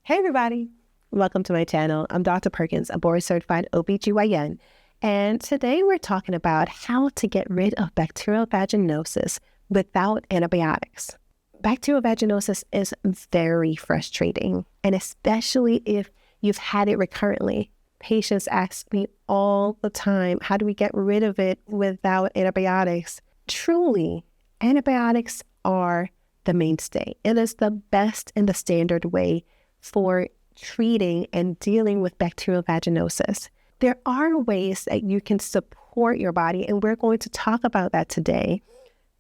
Hey everybody, welcome to my channel. I'm Dr. Perkins, a Boric certified OBGYN, and today we're talking about how to get rid of bacterial vaginosis without antibiotics. Bacterial vaginosis is very frustrating, and especially if you've had it recurrently. Patients ask me all the time, how do we get rid of it without antibiotics? Truly, antibiotics are the mainstay. It is the best and the standard way for treating and dealing with bacterial vaginosis. There are ways that you can support your body, and we're going to talk about that today.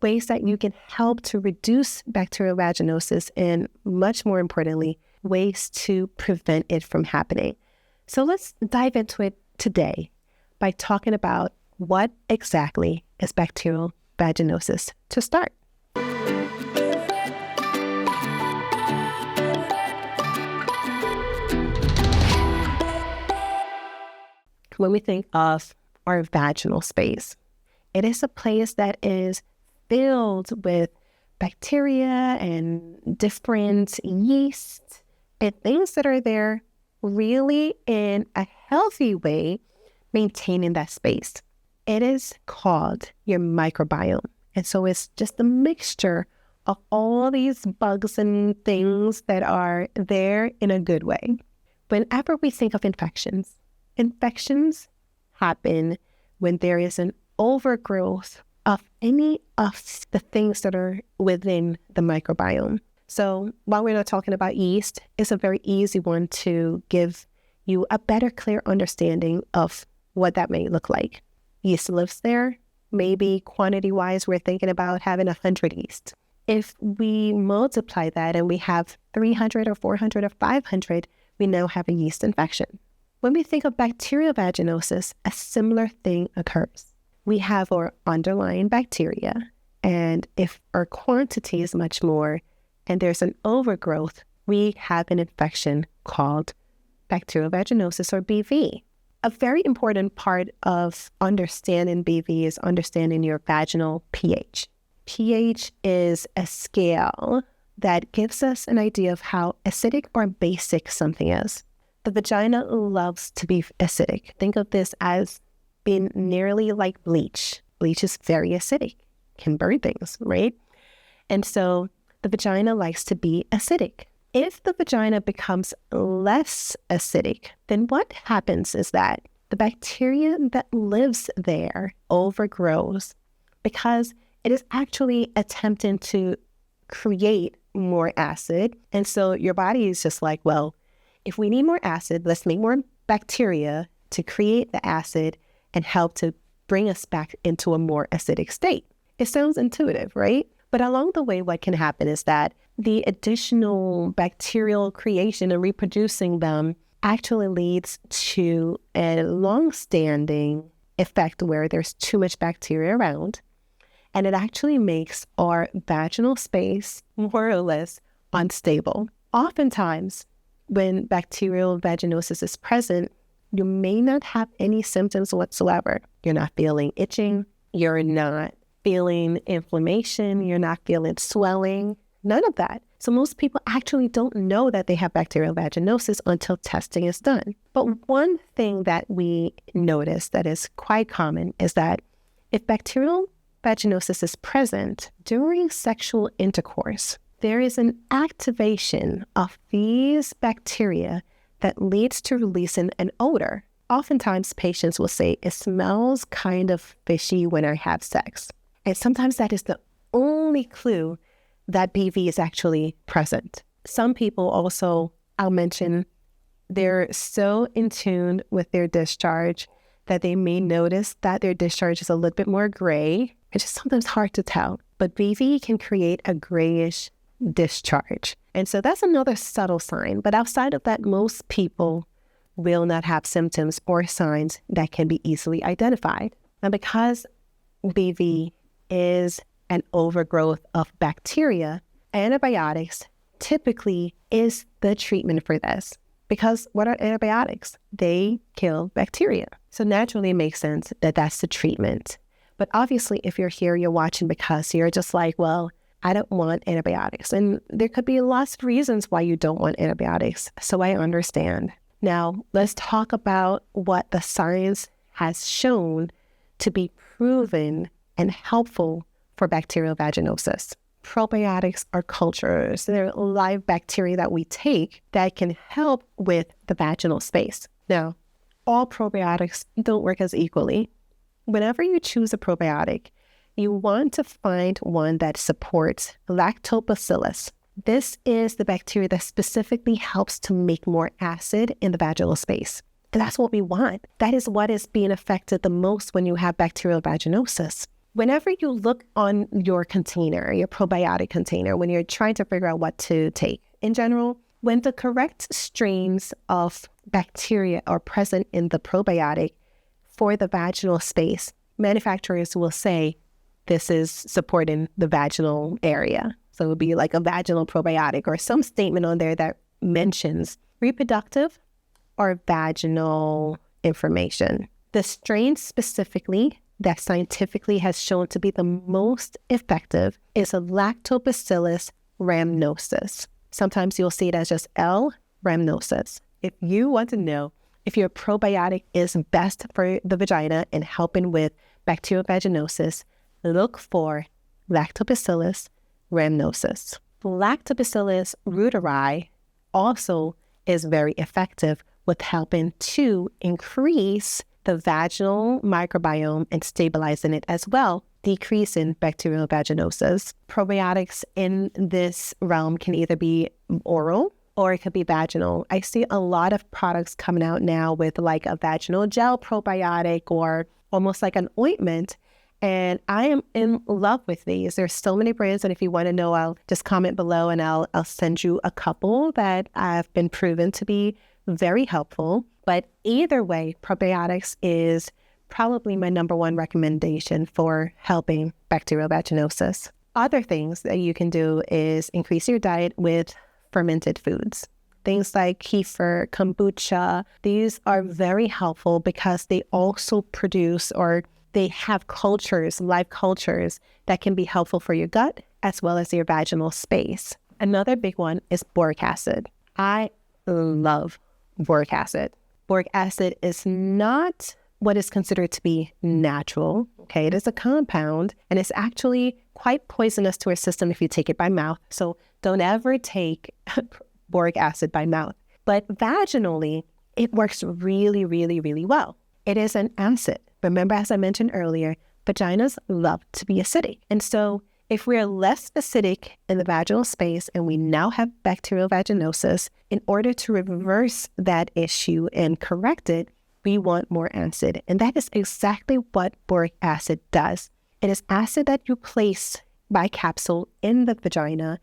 Ways that you can help to reduce bacterial vaginosis, and much more importantly, ways to prevent it from happening. So let's dive into it today by talking about what exactly is bacterial vaginosis to start. When we think of our vaginal space, it is a place that is filled with bacteria and different yeast and things that are there really in a healthy way, maintaining that space. It is called your microbiome. And so it's just a mixture of all these bugs and things that are there in a good way. Whenever we think of infections happen when there is an overgrowth of any of the things that are within the microbiome. So while we're not talking about yeast, it's a very easy one to give you a better, clear understanding of what that may look like. Yeast lives there. Maybe quantity-wise, we're thinking about having 100 yeast. If we multiply that and we have 300 or 400 or 500, we now have a yeast infection. When we think of bacterial vaginosis, a similar thing occurs. We have our underlying bacteria, and if our quantity is much more and there's an overgrowth, we have an infection called bacterial vaginosis, or BV. A very important part of understanding BV is understanding your vaginal pH. pH is a scale that gives us an idea of how acidic or basic something is. The vagina loves to be acidic. Think of this as being nearly like bleach. Bleach is very acidic, can burn things, right? And so the vagina likes to be acidic. If the vagina becomes less acidic, then what happens is that the bacteria that lives there overgrows because it is actually attempting to create more acid. And so your body is just like, well, if we need more acid, let's make more bacteria to create the acid and help to bring us back into a more acidic state. It sounds intuitive, right? But along the way, what can happen is that the additional bacterial creation and reproducing them actually leads to a long-standing effect where there's too much bacteria around, and it actually makes our vaginal space more or less unstable. Oftentimes, when bacterial vaginosis is present, you may not have any symptoms whatsoever. You're not feeling itching. You're not feeling inflammation. You're not feeling swelling. None of that. So most people actually don't know that they have bacterial vaginosis until testing is done. But one thing that we notice that is quite common is that if bacterial vaginosis is present during sexual intercourse, there is an activation of these bacteria that leads to releasing an odor. Oftentimes, patients will say, it smells kind of fishy when I have sex. And sometimes that is the only clue that BV is actually present. Some people also, I'll mention, they're so in tune with their discharge that they may notice that their discharge is a little bit more gray, which is sometimes hard to tell. But BV can create a grayish discharge. And so that's another subtle sign. But outside of that, most people will not have symptoms or signs that can be easily identified. And because BV is an overgrowth of bacteria, antibiotics typically is the treatment for this. Because what are antibiotics? They kill bacteria. So naturally it makes sense that that's the treatment. But obviously if you're here, you're watching because you're just like, well, I don't want antibiotics. And there could be lots of reasons why you don't want antibiotics. So I understand. Now, let's talk about what the science has shown to be proven and helpful for bacterial vaginosis. Probiotics are cultures. They're live bacteria that we take that can help with the vaginal space. Now, all probiotics don't work as equally. Whenever you choose a probiotic, you want to find one that supports lactobacillus. This is the bacteria that specifically helps to make more acid in the vaginal space. And that's what we want. That is what is being affected the most when you have bacterial vaginosis. Whenever you look on your container, your probiotic container, when you're trying to figure out what to take, in general, when the correct strains of bacteria are present in the probiotic for the vaginal space, manufacturers will say this is supporting the vaginal area. So it would be like a vaginal probiotic or some statement on there that mentions reproductive or vaginal information. The strain specifically that scientifically has shown to be the most effective is a Lactobacillus rhamnosus. Sometimes you'll see it as just L. rhamnosus. If you want to know if your probiotic is best for the vagina and helping with bacterial vaginosis, look for Lactobacillus rhamnosus. Lactobacillus reuteri also is very effective with helping to increase the vaginal microbiome and stabilizing it as well, decreasing bacterial vaginosis. Probiotics in this realm can either be oral or it could be vaginal. I see a lot of products coming out now with like a vaginal gel probiotic or almost like an ointment. And I am in love with these. There's so many brands, and if you want to know, I'll just comment below and I'll send you a couple that have been proven to be very helpful. But either way, probiotics is probably my number one recommendation for helping bacterial vaginosis. Other things that you can do is increase your diet with fermented foods. Things like kefir, kombucha, these are very helpful because they also produce or they have cultures, live cultures that can be helpful for your gut as well as your vaginal space. Another big one is boric acid. I love boric acid. Boric acid is not what is considered to be natural. Okay, it is a compound and it's actually quite poisonous to our system if you take it by mouth. So don't ever take boric acid by mouth. But vaginally, it works really, really, really well. It is an acid. Remember, as I mentioned earlier, vaginas love to be acidic. And so if we're less acidic in the vaginal space and we now have bacterial vaginosis, in order to reverse that issue and correct it, we want more acid. And that is exactly what boric acid does. It is acid that you place by capsule in the vagina,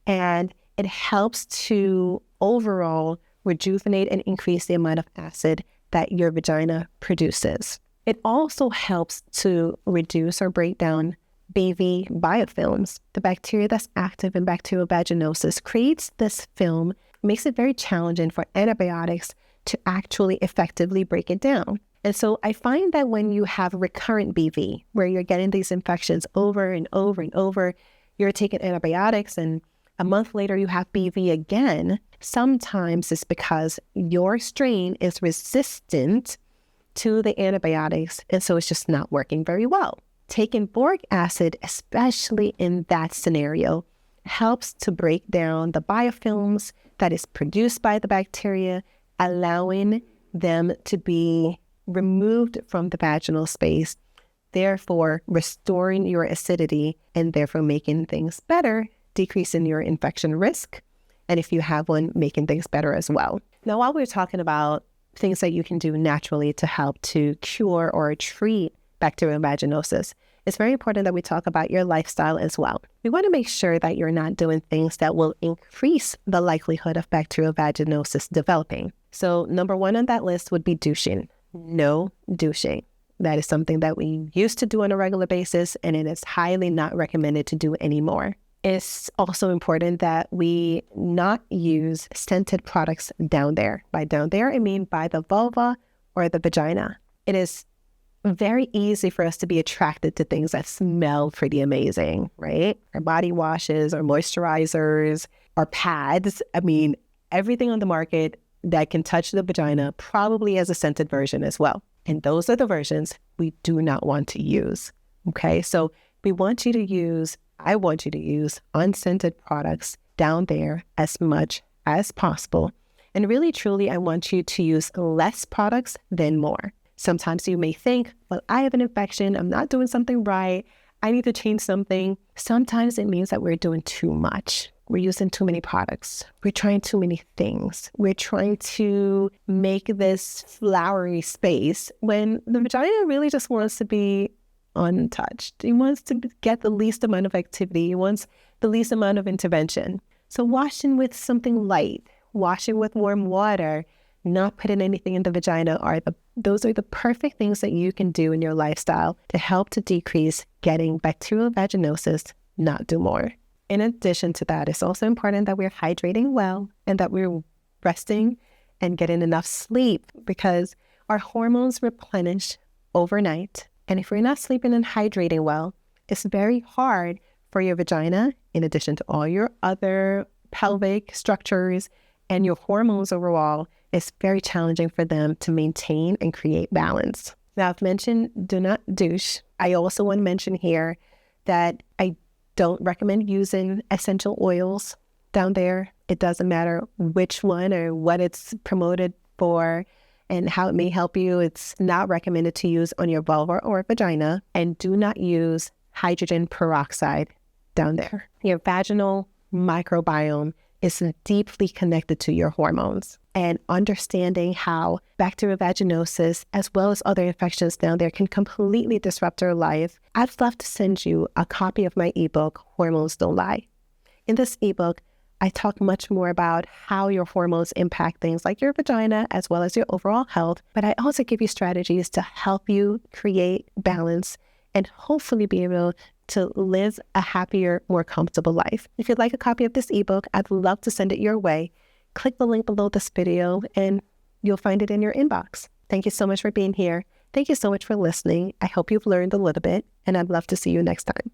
and it helps to overall rejuvenate and increase the amount of acid that your vagina produces. It also helps to reduce or break down BV biofilms. The bacteria that's active in bacterial vaginosis creates this film, makes it very challenging for antibiotics to actually effectively break it down. And so I find that when you have recurrent BV, where you're getting these infections over and over and over, you're taking antibiotics and a month later you have BV again, sometimes it's because your strain is resistant to the antibiotics, and so it's just not working very well. Taking boric acid, especially in that scenario, helps to break down the biofilms that is produced by the bacteria, allowing them to be removed from the vaginal space, therefore restoring your acidity and therefore making things better, decreasing your infection risk, and if you have one, making things better as well. Now, while we're talking about things that you can do naturally to help to cure or treat bacterial vaginosis, it's very important that we talk about your lifestyle as well. We want to make sure that you're not doing things that will increase the likelihood of bacterial vaginosis developing. So number one on that list would be douching. No douching. That is something that we used to do on a regular basis, and it is highly not recommended to do anymore. It's also important that we not use scented products down there. By down there, I mean by the vulva or the vagina. It is very easy for us to be attracted to things that smell pretty amazing, right? Our body washes, our moisturizers, our pads. I mean, everything on the market that can touch the vagina probably has a scented version as well. And those are the versions we do not want to use. Okay, so I want you to use unscented products down there as much as possible. And really, truly, I want you to use less products than more. Sometimes you may think, well, I have an infection. I'm not doing something right. I need to change something. Sometimes it means that we're doing too much. We're using too many products. We're trying too many things. We're trying to make this flowery space when the vagina really just wants to be untouched. It wants to get the least amount of activity. It wants the least amount of intervention. So washing with something light, washing with warm water, not putting anything in the vagina those are the perfect things that you can do in your lifestyle to help to decrease getting bacterial vaginosis, not do more. In addition to that, it's also important that we're hydrating well and that we're resting and getting enough sleep, because our hormones replenish overnight. And if we're not sleeping and hydrating well, it's very hard for your vagina, in addition to all your other pelvic structures and your hormones overall, it's very challenging for them to maintain and create balance. Now, I've mentioned do not douche. I also want to mention here that I don't recommend using essential oils down there. It doesn't matter which one or what it's promoted for and how it may help you. It's not recommended to use on your vulva or vagina. And do not use hydrogen peroxide down there. Your vaginal microbiome is deeply connected to your hormones. And understanding how bacterial vaginosis, as well as other infections down there, can completely disrupt your life, I'd love to send you a copy of my ebook, Hormones Don't Lie. In this ebook, I talk much more about how your hormones impact things like your vagina, as well as your overall health. But I also give you strategies to help you create balance and hopefully be able to live a happier, more comfortable life. If you'd like a copy of this ebook, I'd love to send it your way. Click the link below this video and you'll find it in your inbox. Thank you so much for being here. Thank you so much for listening. I hope you've learned a little bit, and I'd love to see you next time.